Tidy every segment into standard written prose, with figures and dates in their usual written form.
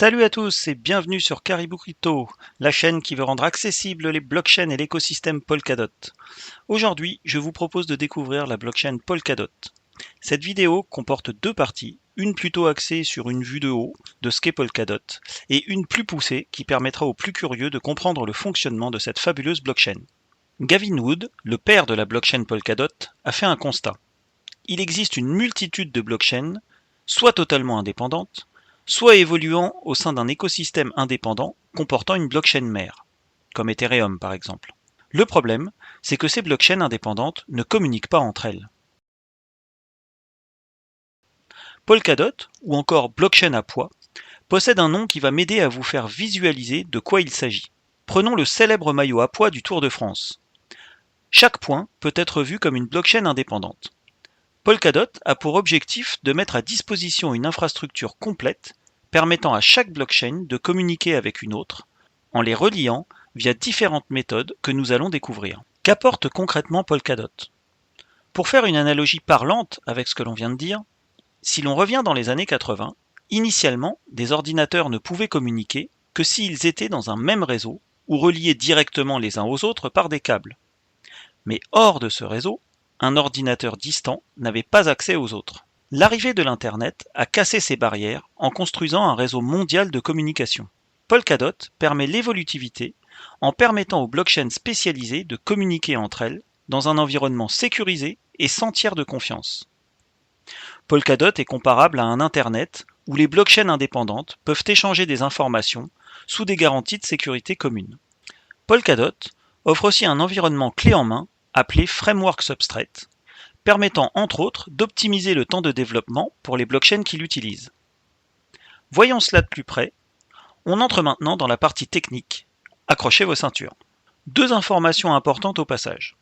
Salut à tous et bienvenue sur Caribou Crypto, la chaîne qui veut rendre accessibles les blockchains et l'écosystème Polkadot. Aujourd'hui, je vous propose de découvrir la blockchain Polkadot. Cette vidéo comporte deux parties, une plutôt axée sur une vue de haut de ce qu'est Polkadot et une plus poussée qui permettra aux plus curieux de comprendre le fonctionnement de cette fabuleuse blockchain. Gavin Wood, le père de la blockchain Polkadot, a fait un constat. Il existe une multitude de blockchains, soit totalement indépendantes, soit évoluant au sein d'un écosystème indépendant comportant une blockchain mère, comme Ethereum par exemple. Le problème, c'est que ces blockchains indépendantes ne communiquent pas entre elles. Polkadot, ou encore blockchain à poids, possède un nom qui va m'aider à vous faire visualiser de quoi il s'agit. Prenons le célèbre maillot à poids du Tour de France. Chaque point peut être vu comme une blockchain indépendante. Polkadot a pour objectif de mettre à disposition une infrastructure complète permettant à chaque blockchain de communiquer avec une autre, en les reliant via différentes méthodes que nous allons découvrir. Qu'apporte concrètement Polkadot? Pour faire une analogie parlante avec ce que l'on vient de dire, si l'on revient dans les années 80, initialement, des ordinateurs ne pouvaient communiquer que s'ils étaient dans un même réseau ou reliés directement les uns aux autres par des câbles. Mais hors de ce réseau, un ordinateur distant n'avait pas accès aux autres. L'arrivée de l'Internet a cassé ces barrières en construisant un réseau mondial de communication. Polkadot permet l'évolutivité en permettant aux blockchains spécialisées de communiquer entre elles dans un environnement sécurisé et sans tiers de confiance. Polkadot est comparable à un Internet où les blockchains indépendantes peuvent échanger des informations sous des garanties de sécurité communes. Polkadot offre aussi un environnement clé en main appelé Framework Substrate, permettant entre autres d'optimiser le temps de développement pour les blockchains qui l'utilisent. Voyons cela de plus près. On entre maintenant dans la partie technique. Accrochez vos ceintures. Deux informations importantes au passage.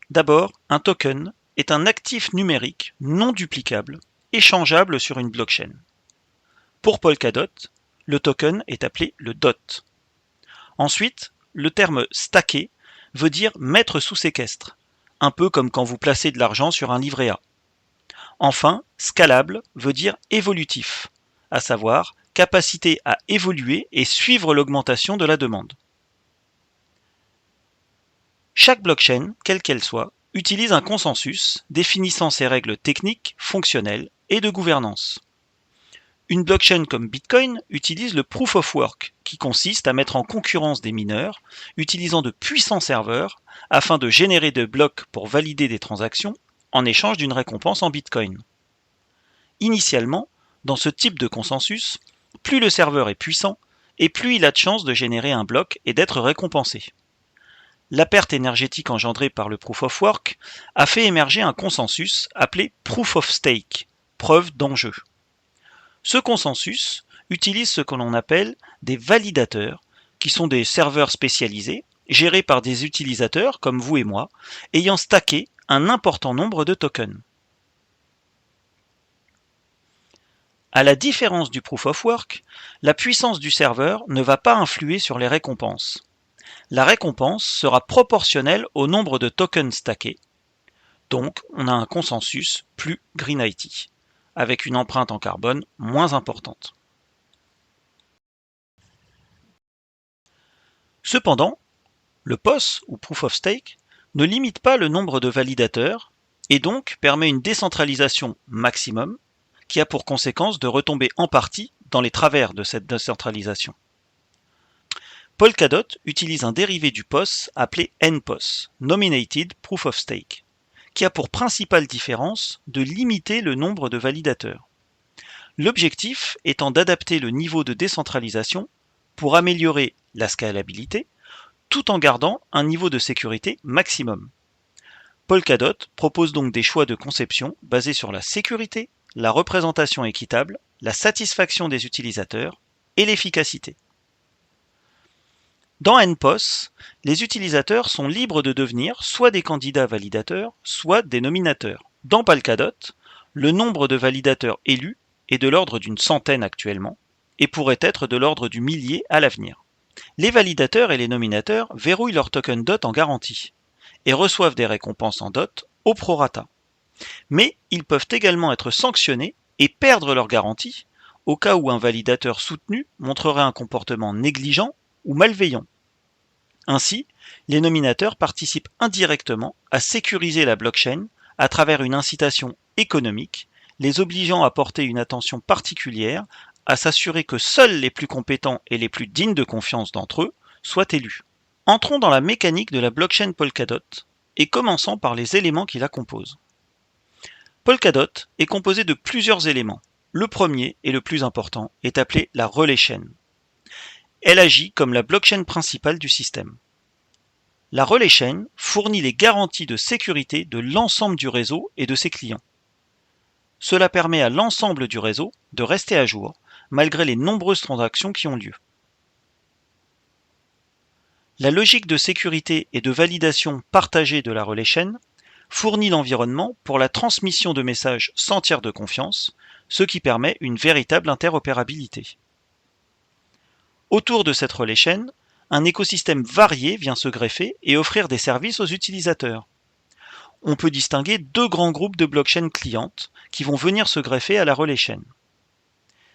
D'abord, un token est un actif numérique non duplicable, échangeable sur une blockchain. Pour Polkadot, le token est appelé le DOT. Ensuite, le terme stacké veut dire mettre sous séquestre, un peu comme quand vous placez de l'argent sur un livret A. Enfin, scalable veut dire évolutif, à savoir capacité à évoluer et suivre l'augmentation de la demande. Chaque blockchain, quelle qu'elle soit, utilise un consensus définissant ses règles techniques, fonctionnelles et de gouvernance. Une blockchain comme Bitcoin utilise le Proof of Work, qui consiste à mettre en concurrence des mineurs, utilisant de puissants serveurs, afin de générer des blocs pour valider des transactions, en échange d'une récompense en Bitcoin. Initialement, dans ce type de consensus, plus le serveur est puissant, et plus il a de chances de générer un bloc et d'être récompensé. La perte énergétique engendrée par le Proof of Work a fait émerger un consensus appelé Proof of Stake, preuve d'enjeu. Ce consensus utilise ce que l'on appelle des validateurs, qui sont des serveurs spécialisés, gérés par des utilisateurs comme vous et moi, ayant stacké un important nombre de tokens. À la différence du Proof of Work, la puissance du serveur ne va pas influer sur les récompenses. La récompense sera proportionnelle au nombre de tokens stackés. Donc, on a un consensus plus Green IT, avec une empreinte en carbone moins importante. Cependant, le POS, ou Proof of Stake, ne limite pas le nombre de validateurs et donc permet une décentralisation maximum qui a pour conséquence de retomber en partie dans les travers de cette décentralisation. Polkadot utilise un dérivé du POS appelé NPOS, Nominated Proof of Stake, qui a pour principale différence de limiter le nombre de validateurs. L'objectif étant d'adapter le niveau de décentralisation pour améliorer la scalabilité, tout en gardant un niveau de sécurité maximum. Polkadot propose donc des choix de conception basés sur la sécurité, la représentation équitable, la satisfaction des utilisateurs et l'efficacité. Dans NPOS, les utilisateurs sont libres de devenir soit des candidats validateurs, soit des nominateurs. Dans Polkadot, le nombre de validateurs élus est de l'ordre d'une centaine actuellement et pourrait être de l'ordre du millier à l'avenir. Les validateurs et les nominateurs verrouillent leur token DOT en garantie et reçoivent des récompenses en DOT au prorata. Mais ils peuvent également être sanctionnés et perdre leur garantie au cas où un validateur soutenu montrerait un comportement négligent ou malveillant. Ainsi, les nominateurs participent indirectement à sécuriser la blockchain à travers une incitation économique, les obligeant à porter une attention particulière à s'assurer que seuls les plus compétents et les plus dignes de confiance d'entre eux soient élus. Entrons dans la mécanique de la blockchain Polkadot et commençons par les éléments qui la composent. Polkadot est composé de plusieurs éléments. Le premier et le plus important est appelé la relay chain. Elle agit comme la blockchain principale du système. La relay chain fournit les garanties de sécurité de l'ensemble du réseau et de ses clients. Cela permet à l'ensemble du réseau de rester à jour malgré les nombreuses transactions qui ont lieu. La logique de sécurité et de validation partagée de la relay chain fournit l'environnement pour la transmission de messages sans tiers de confiance, ce qui permet une véritable interopérabilité. Autour de cette relay chain, un écosystème varié vient se greffer et offrir des services aux utilisateurs. On peut distinguer deux grands groupes de blockchains clientes qui vont venir se greffer à la relay chain.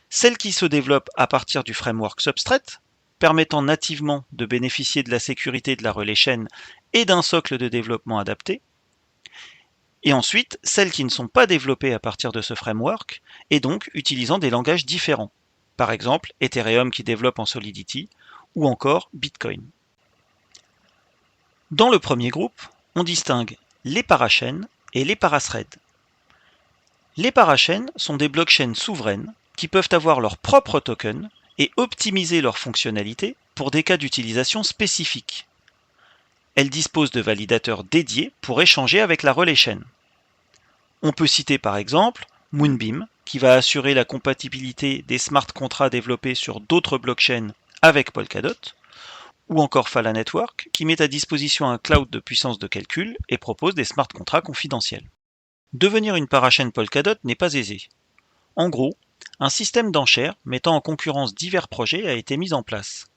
Celle qui se développe à partir du framework Substrate, permettant nativement de bénéficier de la sécurité de la relay chain et d'un socle de développement adapté, et ensuite celles qui ne sont pas développées à partir de ce framework et donc utilisant des langages différents, par exemple Ethereum qui développe en Solidity ou encore Bitcoin. Dans le premier groupe, on distingue les parachains et les parathreads. Les parachains sont des blockchains souveraines qui peuvent avoir leur propre token et optimiser leurs fonctionnalités pour des cas d'utilisation spécifiques. Elles disposent de validateurs dédiés pour échanger avec la relay chain. On peut citer par exemple Moonbeam, qui va assurer la compatibilité des smart contracts développés sur d'autres blockchains avec Polkadot, ou encore Fala Network, qui met à disposition un cloud de puissance de calcul et propose des smart contracts confidentiels. Devenir une parachain Polkadot n'est pas aisé. En gros, un système d'enchères mettant en concurrence divers projets a été mis en place.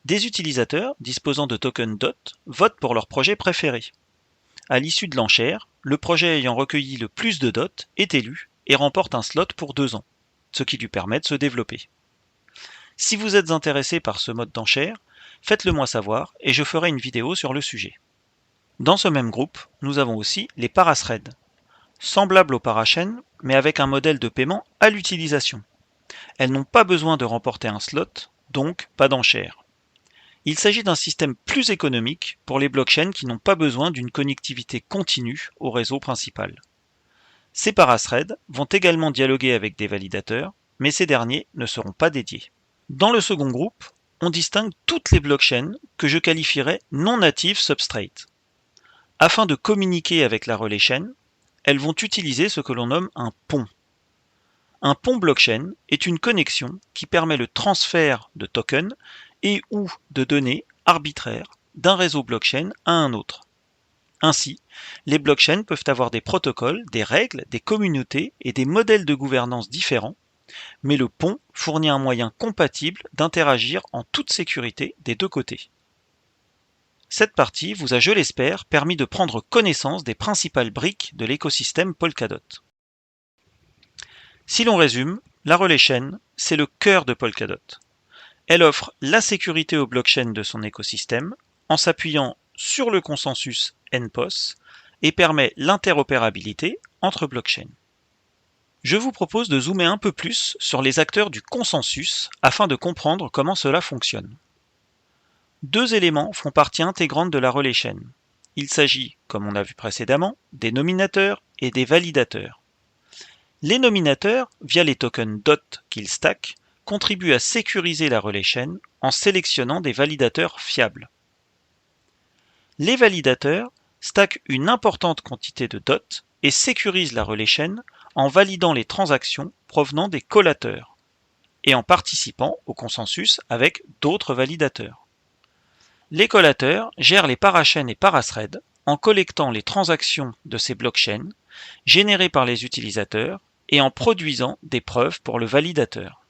Des utilisateurs disposant de tokens DOT votent pour leur projet préféré. À l'issue de l'enchère, le projet ayant recueilli le plus de DOT est élu et remporte un slot pour 2 ans, ce qui lui permet de se développer. Si vous êtes intéressé par ce mode d'enchère, faites-le moi savoir et je ferai une vidéo sur le sujet. Dans ce même groupe, nous avons aussi les parathreads, semblables aux parachains mais avec un modèle de paiement à l'utilisation. Elles n'ont pas besoin de remporter un slot, donc pas d'enchère. Il s'agit d'un système plus économique pour les blockchains qui n'ont pas besoin d'une connectivité continue au réseau principal. Ces parathreads vont également dialoguer avec des validateurs, mais ces derniers ne seront pas dédiés. Dans le second groupe, on distingue toutes les blockchains que je qualifierais non natives Substrate. Afin de communiquer avec la relay chain, elles vont utiliser ce que l'on nomme un pont. Un pont blockchain est une connexion qui permet le transfert de tokens et ou de données arbitraires d'un réseau blockchain à un autre. Ainsi, les blockchains peuvent avoir des protocoles, des règles, des communautés et des modèles de gouvernance différents, mais le pont fournit un moyen compatible d'interagir en toute sécurité des deux côtés. Cette partie vous a, je l'espère, permis de prendre connaissance des principales briques de l'écosystème Polkadot. Si l'on résume, la relay chain, c'est le cœur de Polkadot. Elle offre la sécurité aux blockchains de son écosystème en s'appuyant sur le consensus NPOS et permet l'interopérabilité entre blockchains. Je vous propose de zoomer un peu plus sur les acteurs du consensus afin de comprendre comment cela fonctionne. Deux éléments font partie intégrante de la relay chain. Il s'agit, comme on a vu précédemment, des nominateurs et des validateurs. Les nominateurs, via les tokens DOT qu'ils stackent, contribuent à sécuriser la relay chain en sélectionnant des validateurs fiables. Les validateurs stackent une importante quantité de DOT et sécurisent la relay chain en validant les transactions provenant des collateurs et en participant au consensus avec d'autres validateurs. Les collateurs gèrent les parachains et parathreads en collectant les transactions de ces blockchains générées par les utilisateurs et en produisant des preuves pour le validateur.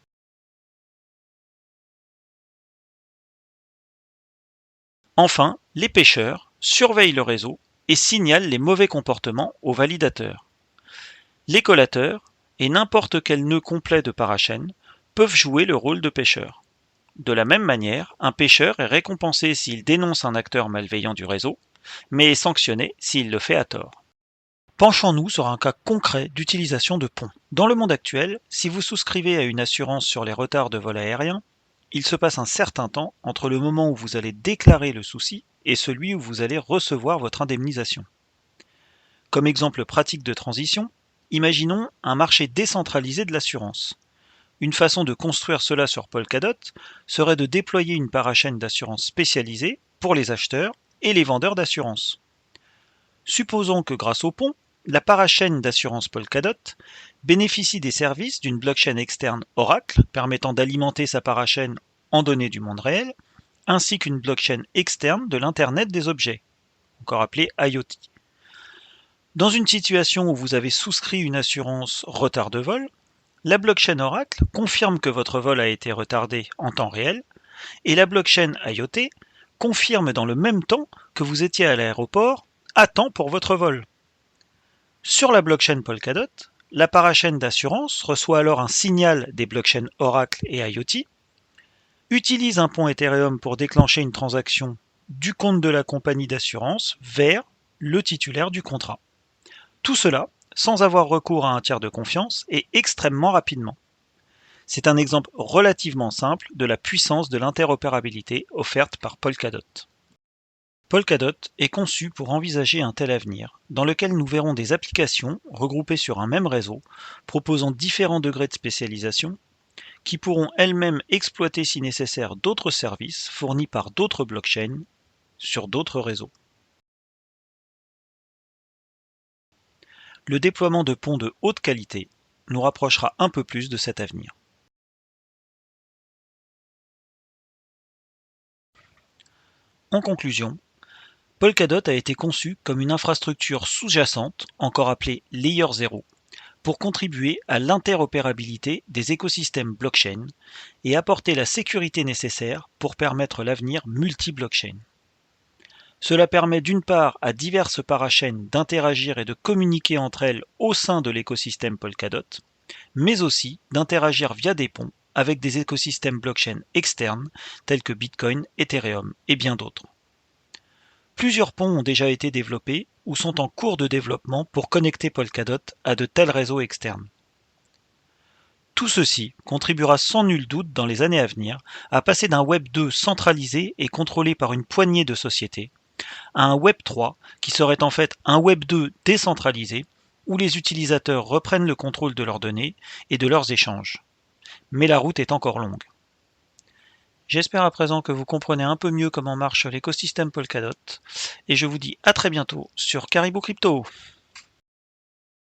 Enfin, les pêcheurs surveillent le réseau et signalent les mauvais comportements aux validateurs. Les collateurs et n'importe quel nœud complet de parachain peuvent jouer le rôle de pêcheurs. De la même manière, un pêcheur est récompensé s'il dénonce un acteur malveillant du réseau, mais est sanctionné s'il le fait à tort. Penchons-nous sur un cas concret d'utilisation de ponts. Dans le monde actuel, si vous souscrivez à une assurance sur les retards de vol aérien, il se passe un certain temps entre le moment où vous allez déclarer le souci et celui où vous allez recevoir votre indemnisation. Comme exemple pratique de transition, imaginons un marché décentralisé de l'assurance. Une façon de construire cela sur Polkadot serait de déployer une parachaîne d'assurance spécialisée pour les acheteurs et les vendeurs d'assurance. Supposons que grâce au pont, la parachaîne d'assurance Polkadot bénéficie des services d'une blockchain externe Oracle permettant d'alimenter sa parachaîne en données du monde réel, ainsi qu'une blockchain externe de l'Internet des objets, encore appelée IoT. Dans une situation où vous avez souscrit une assurance retard de vol, la blockchain Oracle confirme que votre vol a été retardé en temps réel et la blockchain IoT confirme dans le même temps que vous étiez à l'aéroport à temps pour votre vol. Sur la blockchain Polkadot, la parachaîne d'assurance reçoit alors un signal des blockchains Oracle et IoT, utilise un pont Ethereum pour déclencher une transaction du compte de la compagnie d'assurance vers le titulaire du contrat. Tout cela sans avoir recours à un tiers de confiance et extrêmement rapidement. C'est un exemple relativement simple de la puissance de l'interopérabilité offerte par Polkadot. Polkadot est conçu pour envisager un tel avenir, dans lequel nous verrons des applications regroupées sur un même réseau, proposant différents degrés de spécialisation, qui pourront elles-mêmes exploiter si nécessaire d'autres services fournis par d'autres blockchains sur d'autres réseaux. Le déploiement de ponts de haute qualité nous rapprochera un peu plus de cet avenir. En conclusion, Polkadot a été conçu comme une infrastructure sous-jacente, encore appelée Layer 0, pour contribuer à l'interopérabilité des écosystèmes blockchain et apporter la sécurité nécessaire pour permettre l'avenir multi-blockchain. Cela permet d'une part à diverses parachaînes d'interagir et de communiquer entre elles au sein de l'écosystème Polkadot, mais aussi d'interagir via des ponts avec des écosystèmes blockchain externes tels que Bitcoin, Ethereum et bien d'autres. Plusieurs ponts ont déjà été développés ou sont en cours de développement pour connecter Polkadot à de tels réseaux externes. Tout ceci contribuera sans nul doute dans les années à venir à passer d'un Web 2 centralisé et contrôlé par une poignée de sociétés à un Web 3 qui serait en fait un Web 2 décentralisé où les utilisateurs reprennent le contrôle de leurs données et de leurs échanges. Mais la route est encore longue. J'espère à présent que vous comprenez un peu mieux comment marche l'écosystème Polkadot et je vous dis à très bientôt sur Caribou Crypto.